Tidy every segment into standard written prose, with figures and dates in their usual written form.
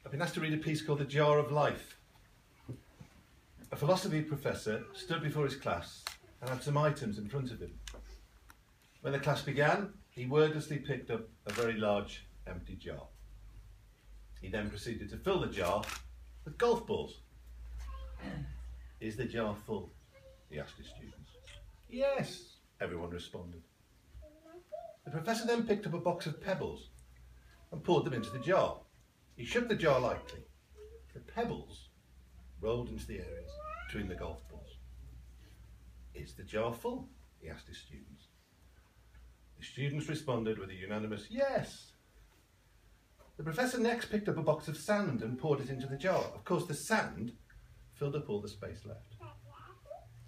I've been asked to read a piece called The Jar of Life. A philosophy professor stood before his class and had some items in front of him. When the class began, he wordlessly picked up a very large empty jar. He then proceeded to fill the jar with golf balls. "Is the jar full?" he asked his students. "Yes," everyone responded. The professor then picked up a box of pebbles and poured them into the jar. He shook the jar lightly. The pebbles rolled into the areas between the golf balls. "Is the jar full?" he asked his students. The students responded with a unanimous yes. The professor next picked up a box of sand and poured it into the jar. Of course, the sand filled up all the space left.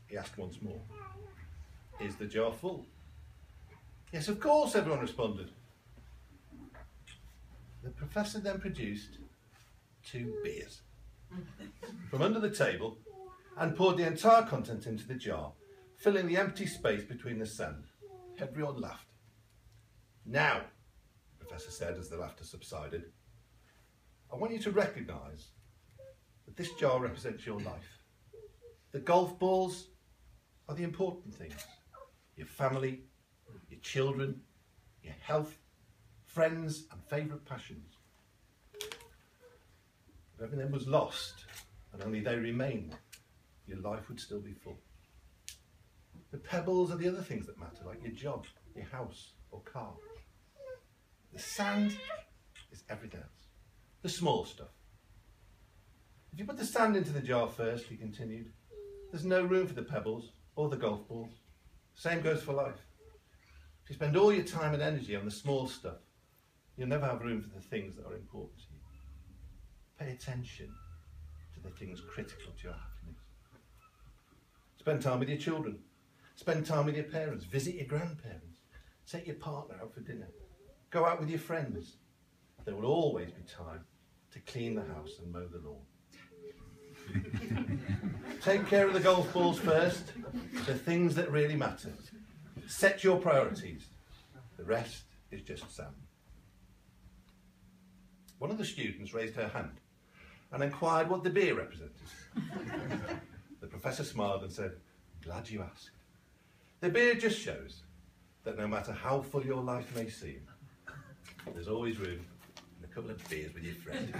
He asked once more, "Is the jar full?" "Yes, of course," everyone responded. The professor then produced 2 beers from under the table and poured the entire content into the jar, filling the empty space between the sand. Everyone laughed. "Now," the professor said as the laughter subsided, "I want you to recognise that this jar represents your life. The golf balls are the important things. Your family, your children, your health, friends and favourite passions. If everything was lost and only they remained, your life would still be full. The pebbles are the other things that matter, like your job, your house or car. The sand is everything else, the small stuff. If you put the sand into the jar first," he continued, "there's no room for the pebbles or the golf balls. Same goes for life. If you spend all your time and energy on the small stuff, you'll never have room for the things that are important to you. Pay attention to the things critical to your happiness. Spend time with your children. Spend time with your parents. Visit your grandparents. Take your partner out for dinner. Go out with your friends. There will always be time to clean the house and mow the lawn. Take care of the golf balls first, the things that really matter. Set your priorities. The rest is just sand." One of the students raised her hand and inquired what the beer represented. The professor smiled and said, "Glad you asked. The beer just shows that no matter how full your life may seem, there's always room for a couple of beers with your friend."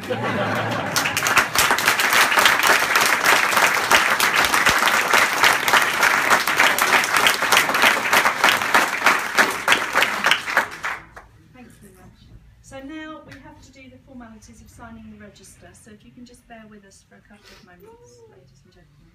So now we have to do the formalities of signing the register, so if you can just bear with us for a couple of moments, ladies and gentlemen.